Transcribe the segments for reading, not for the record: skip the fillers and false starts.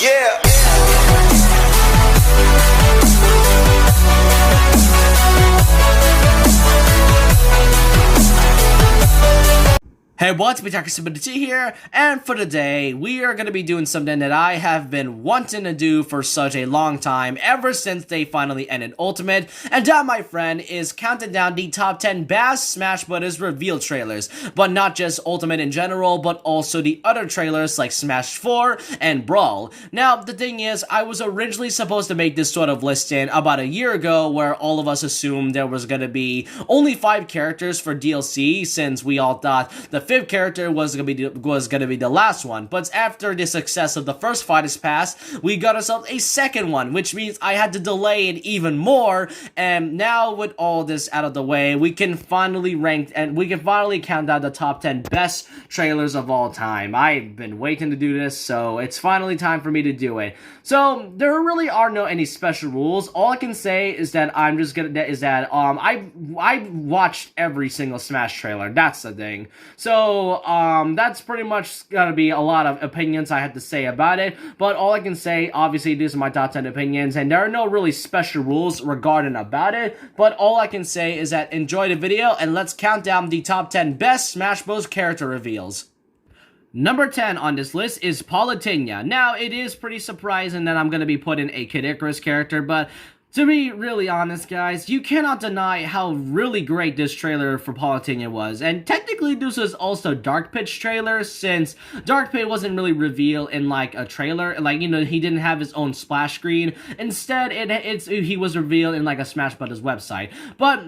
Yeah. Hey, what's up, Sephiroth here, and for today, we are going to be doing something that I have been wanting to do for such a long time, ever since they finally ended Ultimate, and that, my friend, is counting down the top 10 best Smash Bros. Reveal trailers, but not just Ultimate in general, but also the other trailers like Smash 4 and Brawl. Now, the thing is, I was originally supposed to make this sort of listing about a year ago, where all of us assumed there was going to be only 5 characters for DLC, since we all thought the 5th character was gonna be the last one. But after the success of the first Fighters Pass, we got ourselves a second one, which means I had to delay it even more. And now with all this out of the way, we can finally rank and we can finally count down the top 10 best trailers of all time. I've been waiting to do this, so it's finally time for me to do it. So there really are no any special rules. All I can say is that I watched every single Smash trailer. That's the thing. So that's pretty much gonna be a lot of opinions I had to say about it, but all I can say, obviously, these are my top 10 opinions, and there are no really special rules regarding about it, but all I can say is that enjoy the video, and let's count down the top 10 best Smash Bros. Character reveals. Number 10 on this list is Palutena. Now, it is pretty surprising that I'm going to be putting a Kid Icarus character, but to be really honest, guys, you cannot deny how really great this trailer for Palutena was. And technically, this was also Dark Pit's trailer, since Dark Pit wasn't really revealed in, like, a trailer. Like, you know, he didn't have his own splash screen. Instead, he was revealed in, like, a Smash Bros. Website. But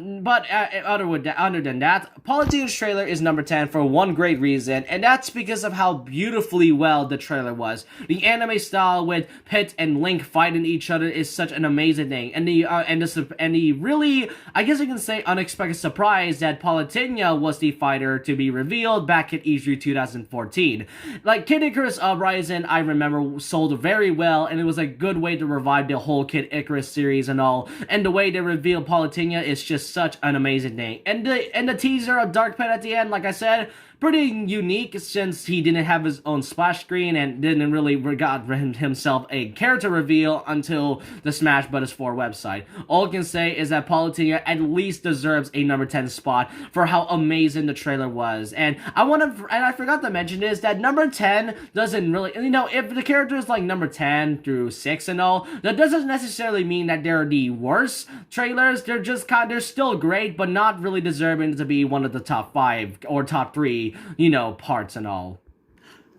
other than that, Palutena's trailer is number 10 for one great reason, and that's because of how beautifully well the trailer was. The anime style with Pit and Link fighting each other is such an amazing thing. And the really, I guess you can say, unexpected surprise that Palutena was the fighter to be revealed back at E3 2014. Like, Kid Icarus Uprising, I remember, sold very well, and it was a good way to revive the whole Kid Icarus series and all. And the way they revealed Palutena is just such an amazing thing. And the teaser of Dark Pit at the end, like I said, pretty unique, since he didn't have his own splash screen and didn't really got himself a character reveal until the Smash Bros. 4 website. All I can say is that Palutena at least deserves a number 10 spot for how amazing the trailer was. And I forgot to mention is that number 10 doesn't really, you know, if the character is like number 10 through 6 and all, that doesn't necessarily mean that they're the worst trailers. They're still great, but not really deserving to be one of the top 5 or top 3, you know, parts and all.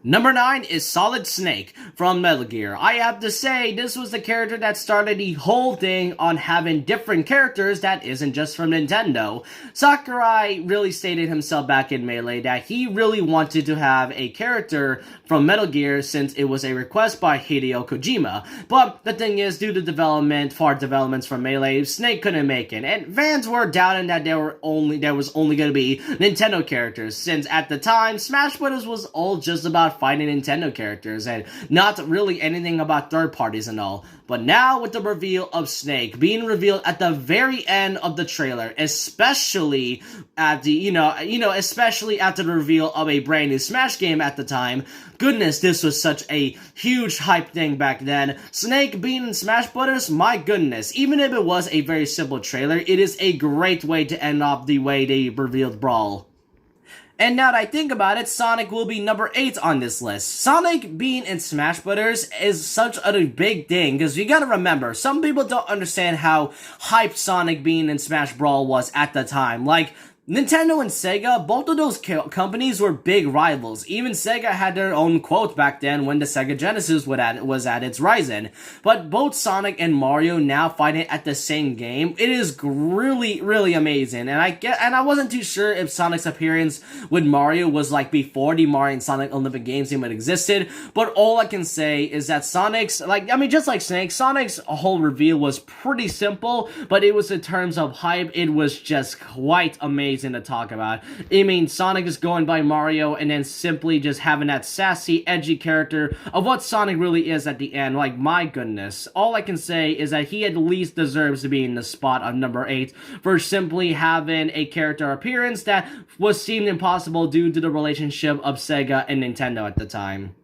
Number 9 is Solid Snake from Metal Gear. I have to say, this was the character that started the whole thing on having different characters that isn't just from Nintendo. Sakurai really stated himself back in Melee that he really wanted to have a character from Metal Gear since it was a request by Hideo Kojima. But the thing is, due to far developments from Melee, Snake couldn't make it, and fans were doubting that there was only going to be Nintendo characters, since at the time, Smash Bros. Was all just about fighting Nintendo characters and not really anything about third parties and all. But now with the reveal of Snake being revealed at the very end of the trailer, especially at the especially after the reveal of a brand new Smash game at the time, goodness, this was such a huge hype thing back then. Snake being in Smash Bros., my goodness, even if it was a very simple trailer, it is a great way to end off the way they revealed Brawl. And now that I think about it, Sonic will be number 8 on this list. Sonic being in Smash Bros. Is such a big thing, because you gotta remember, some people don't understand how hyped Sonic being in Smash Brawl was at the time. Like, Nintendo and Sega, both of those companies were big rivals. Even Sega had their own quote back then when the Sega Genesis was at its rising. But both Sonic and Mario now fighting at the same game, it is really, really amazing. And I wasn't too sure if Sonic's appearance with Mario was like before the Mario and Sonic Olympic Games even existed. But all I can say is that just like Snake, Sonic's whole reveal was pretty simple, but it was in terms of hype, it was just quite amazing to talk about. I mean, Sonic is going by Mario and then simply just having that sassy, edgy character of what Sonic really is at the end. Like, my goodness. All I can say is that he at least deserves to be in the spot of number 8 for simply having a character appearance that seemed impossible due to the relationship of Sega and Nintendo at the time.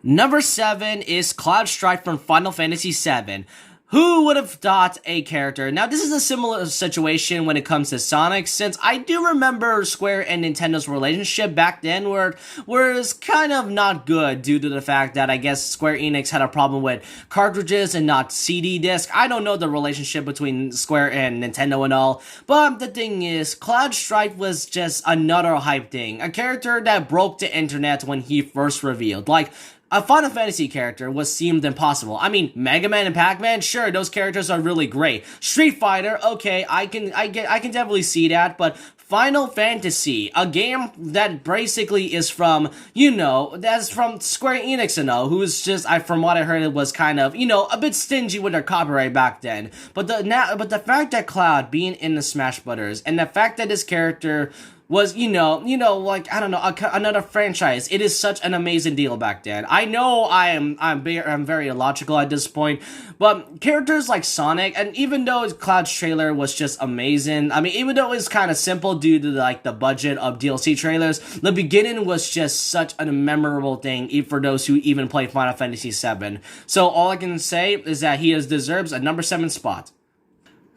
Number 7 is Cloud Strife from Final Fantasy VII. Who would have thought a character? Now, this is a similar situation when it comes to Sonic, since I do remember Square and Nintendo's relationship back then where it was kind of not good due to the fact that I guess Square Enix had a problem with cartridges and not CD disc. I don't know the relationship between Square and Nintendo and all, but the thing is, Cloud Strife was just another hype thing. A character that broke the internet when he first revealed. Like, a Final Fantasy character was seemed impossible. I mean, Mega Man and Pac-Man, sure, those characters are really great. Street Fighter, okay, I can definitely see that, but Final Fantasy, a game that basically is from, that's from Square Enix and all, who's just, from what I heard, it was kind of, a bit stingy with their copyright back then. But the fact that Cloud being in the Smash Brothers, and the fact that this character was, like, I don't know, another franchise. It is such an amazing deal back then. I know I'm very illogical at this point, but characters like Sonic, and even though Cloud's trailer was just amazing, I mean, even though it was kind of simple due to, like, the budget of DLC trailers, the beginning was just such a memorable thing, even for those who even played Final Fantasy VII. So all I can say is that he deserves a number 7 spot.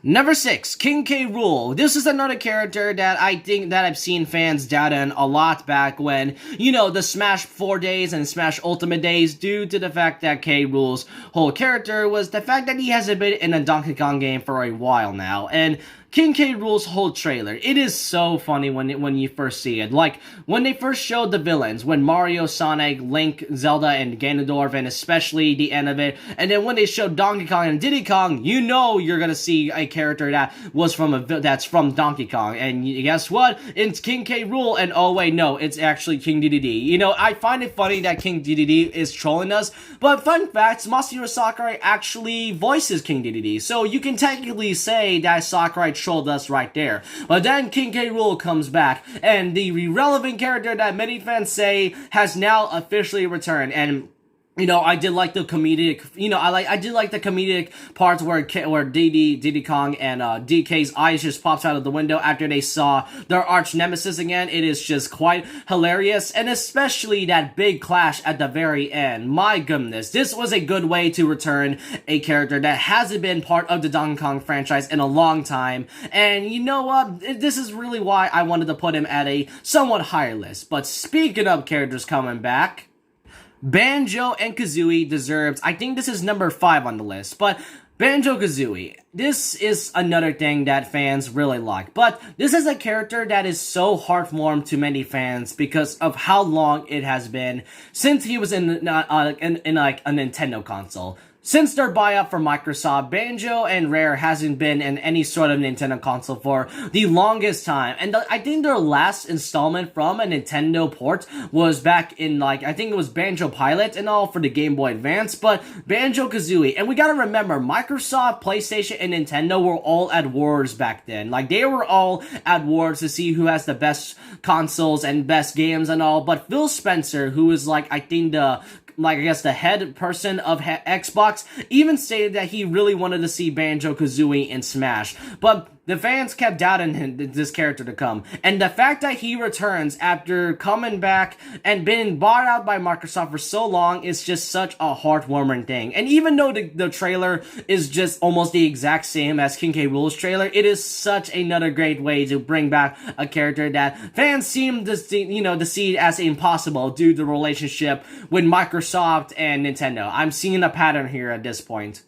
Number 6, King K. Rool. This is another character that I think that I've seen fans doubt in a lot back when, the Smash 4 days and Smash Ultimate days, due to the fact that K. Rool's whole character was the fact that he hasn't been in a Donkey Kong game for a while now, and King K. Rool's whole trailer, it is so funny when you first see it. Like, when they first showed the villains, when Mario, Sonic, Link, Zelda, and Ganondorf, and especially the end of it, and then when they showed Donkey Kong and Diddy Kong, you're gonna see a character that was that's from Donkey Kong, and guess what? It's King K. Rool, and oh wait, no, it's actually King Dedede. I find it funny that King Dedede is trolling us, but fun fact, Masahiro Sakurai actually voices King Dedede, so you can technically say that Sakurai trolled us right there. But then King K. Rool comes back, and the irrelevant character that many fans say has now officially returned, and I did like the comedic, I did like the comedic parts where Diddy Kong and DK's eyes just pops out of the window after they saw their arch nemesis again. It is just quite hilarious, and especially that big clash at the very end. My goodness, this was a good way to return a character that hasn't been part of the Donkey Kong franchise in a long time, and you know what, this is really why I wanted to put him at a somewhat higher list. But speaking of characters coming back, Banjo and Kazooie deserves, I think this is number 5 on the list, but Banjo-Kazooie, this is another thing that fans really like, but this is a character that is so heartwarming to many fans because of how long it has been since he was in like a Nintendo console. Since their buyout from Microsoft, Banjo and Rare hasn't been in any sort of Nintendo console for the longest time. And I think their last installment from a Nintendo port was back in, I think it was Banjo Pilot and all for the Game Boy Advance, but Banjo-Kazooie. And we gotta remember, Microsoft, PlayStation, and Nintendo were all at wars back then. They were all at wars to see who has the best consoles and best games and all, but Phil Spencer, who is I think the head person of Xbox, even stated that he really wanted to see Banjo-Kazooie in Smash. But the fans kept doubting this character to come. And the fact that he returns after coming back and being bought out by Microsoft for so long is just such a heartwarming thing. And even though the trailer is just almost the exact same as King K. Rool's trailer, it is such another great way to bring back a character that fans seem to see as impossible due to the relationship with Microsoft and Nintendo. I'm seeing a pattern here at this point.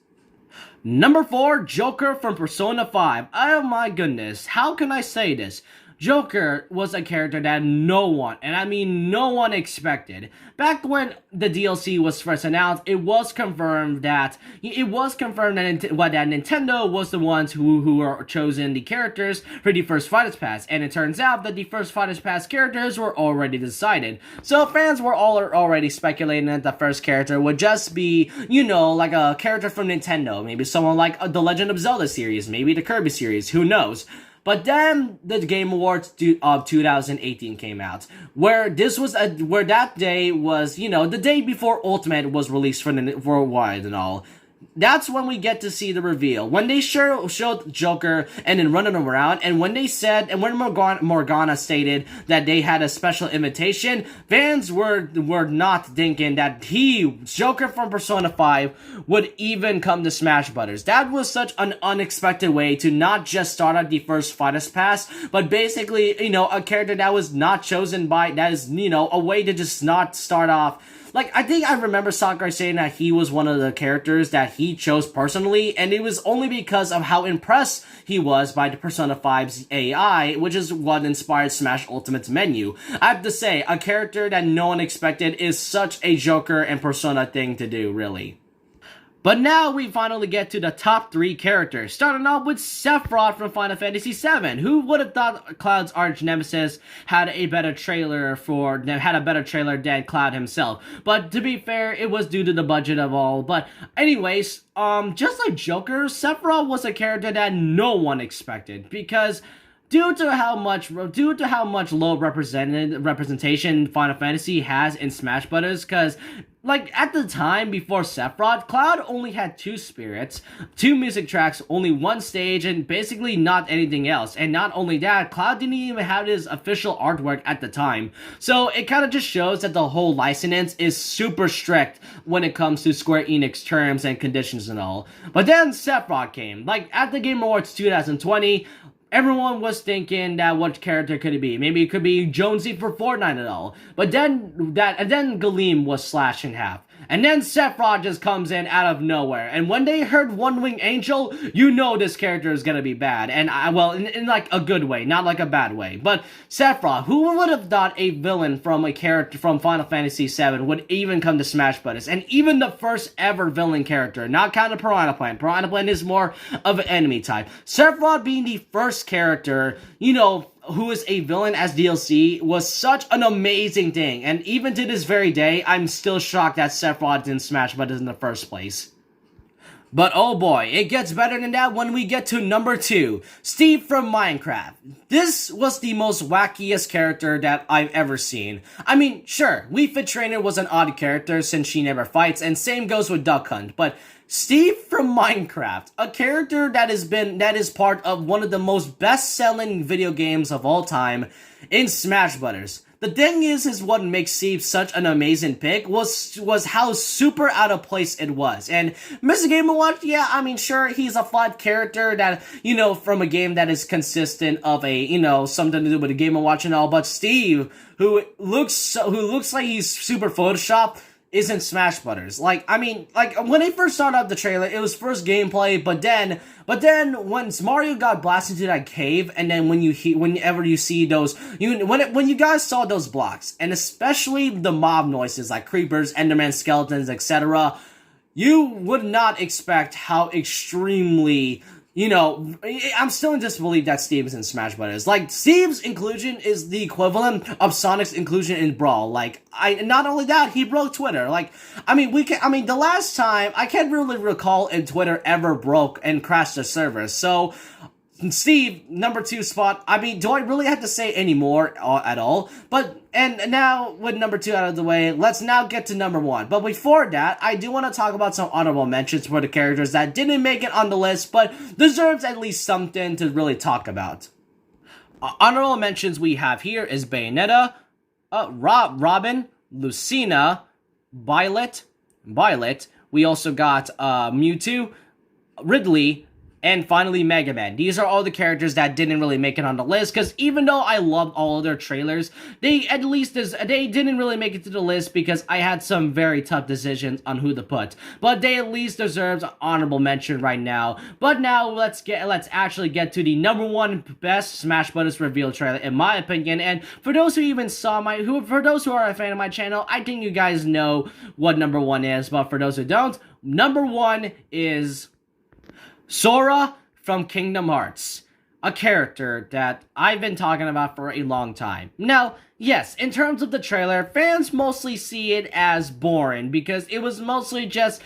Number 4, Joker from Persona 5. Oh my goodness, how can I say this? Joker was a character that no one, and I mean no one, expected. Back when the DLC was first announced, it was confirmed that Nintendo was the ones who were chosen the characters for the first Fighters Pass, and it turns out that the first Fighters Pass characters were already decided. So fans were already speculating that the first character would just be, like a character from Nintendo, maybe someone like The Legend of Zelda series, maybe the Kirby series, who knows. But then the Game Awards of 2018 came out, where that day was, the day before Ultimate was released for worldwide and all. that's when we get to see the reveal. When they showed Joker and then running around, and when they said, and when Morgana stated that they had a special invitation, fans were not thinking that Joker from Persona 5, would even come to Smash Brothers. That was such an unexpected way to not just start out the first Fighters Pass, but basically, a character that was not chosen by, that is, a way to just not start off. Like, I think I remember Sakurai saying that he was one of the characters that he chose personally, and it was only because of how impressed he was by the Persona 5's AI, which is what inspired Smash Ultimate's menu. I have to say, a character that no one expected is such a Joker and Persona thing to do, really. But now we finally get to the top 3 characters, starting off with Sephiroth from Final Fantasy VII. Who would have thought Cloud's arch nemesis had a better trailer than Cloud himself? But to be fair, it was due to the budget of all. But anyways, just like Joker, Sephiroth was a character that no one expected, because due to how much low representation Final Fantasy has in Smash Brothers, because like at the time before Sephiroth, Cloud only had 2 spirits, 2 music tracks, only 1 stage, and basically not anything else. And not only that, Cloud didn't even have his official artwork at the time. So it kind of just shows that the whole license is super strict when it comes to Square Enix terms and conditions and all. But then Sephiroth came. Like at the Game Awards 2020, everyone was thinking that what character could it be? Maybe it could be Jonesy for Fortnite and all. But then Galeem was slashed in half. And then Sephiroth just comes in out of nowhere. And when they heard One Wing Angel, you know this character is gonna be bad. And in like a good way, not like a bad way. But Sephiroth, who would have thought a villain from a character from Final Fantasy VII would even come to Smash Brothers? And even the first ever villain character, not counting Piranha Plant. Piranha Plant is more of an enemy type. Sephiroth being the first character, who is a villain as DLC, was such an amazing thing. And even to this very day, I'm still shocked that Sephiroth didn't Smash Brothers in the first place. But oh boy, it gets better than that when we get to number 2, Steve from Minecraft. This was the most wackiest character that I've ever seen. I mean, sure, Wii Fit Trainer was an odd character since she never fights, and same goes with Duck Hunt, but Steve from Minecraft, a character that is part of one of the most best-selling video games of all time in Smash Brothers. The thing is what makes Steve such an amazing pick was how super out of place it was. And Mr. Game & Watch, yeah, I mean, sure, he's a flawed character that, from a game that is consistent of a, something to do with a Game & Watch and all, but Steve, who looks like he's super photoshopped, isn't Smash Brothers. Like, I mean, like, when they first started out the trailer, it was first gameplay, but then once Mario got blasted into that cave, and then whenever you see those, when you guys saw those blocks, and especially the mob noises, like creepers, enderman, skeletons, etc., you would not expect how extremely, I'm still in disbelief that Steve is in Smash Brothers. Like, Steve's inclusion is the equivalent of Sonic's inclusion in Brawl. Like, not only that, he broke Twitter. Like, the last time, I can't really recall if Twitter ever broke and crashed the server. So, Steve, number 2 spot. I mean, do I really have to say any more at all? And now, with number 2 out of the way, let's now get to number 1. But before that, I do want to talk about some honorable mentions for the characters that didn't make it on the list, but deserves at least something to really talk about. Honorable mentions we have here is Bayonetta, Robin, Lucina, Violet. We also got Mewtwo, Ridley, and finally, Mega Man. These are all the characters that didn't really make it on the list, because even though I love all of their trailers, they didn't really make it to the list because I had some very tough decisions on who to put. But they at least deserve an honorable mention right now. But now, let's actually get to the number 1 best Smash Bros. Reveal trailer, in my opinion. And for those who even saw for those who are a fan of my channel, I think you guys know what number 1 is. But for those who don't, number 1 is Sora from Kingdom Hearts, a character that I've been talking about for a long time. Now, yes, in terms of the trailer, fans mostly see it as boring because it was mostly just,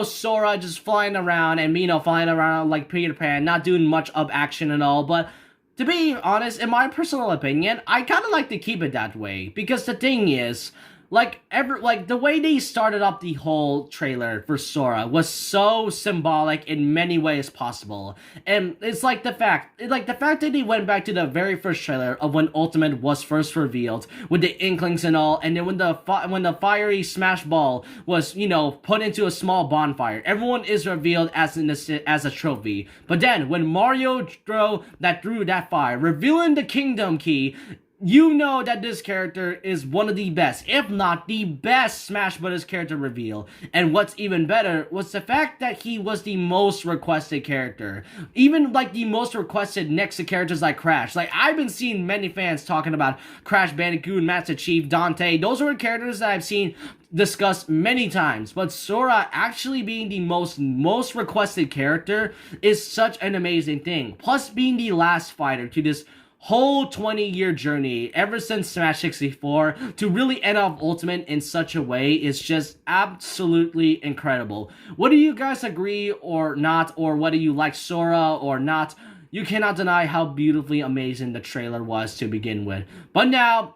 Sora just flying around and, flying around like Peter Pan, not doing much of action and all, but to be honest, in my personal opinion, I kind of like to keep it that way because the thing is, like the way they started up the whole trailer for Sora was so symbolic in many ways possible. And it's like the fact that they went back to the very first trailer of when Ultimate was first revealed with the Inklings and all, and then when the fiery smash ball was, you know, put into a small bonfire, everyone is revealed as a trophy. But then when Mario threw that fire, revealing the Kingdom Key, you know that this character is one of the best, if not the best, Smash Bros. Character reveal. And what's even better was the fact that he was the most requested character. Even, like, the most requested next to characters like Crash. Like, I've been seeing many fans talking about Crash Bandicoot, Master Chief, Dante. Those are characters that I've seen discussed many times. But Sora actually being the most requested character is such an amazing thing. Plus, being the last fighter to this whole 20-year journey ever since Smash 64 to really end off Ultimate in such a way is just absolutely incredible. Whether you guys agree or not, or whether you like Sora or not, you cannot deny how beautifully amazing the trailer was to begin with. But now,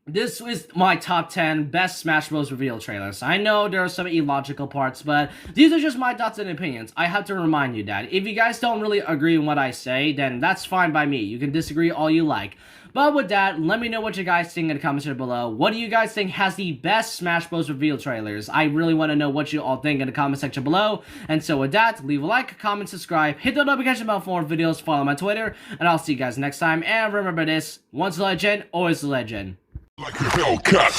this is my top 10 best Smash Bros. Reveal trailers. I know there are some illogical parts, but these are just my thoughts and opinions. I have to remind you that if you guys don't really agree with what I say, then that's fine by me. You can disagree all you like. But with that, let me know what you guys think in the comments section below. What do you guys think has the best Smash Bros. Reveal trailers? I really want to know what you all think in the comment section below. And so with that, leave a like, comment, subscribe, hit the notification bell for more videos, follow my Twitter, and I'll see you guys next time. And remember this, once a legend, always a legend. Like a Hellcat.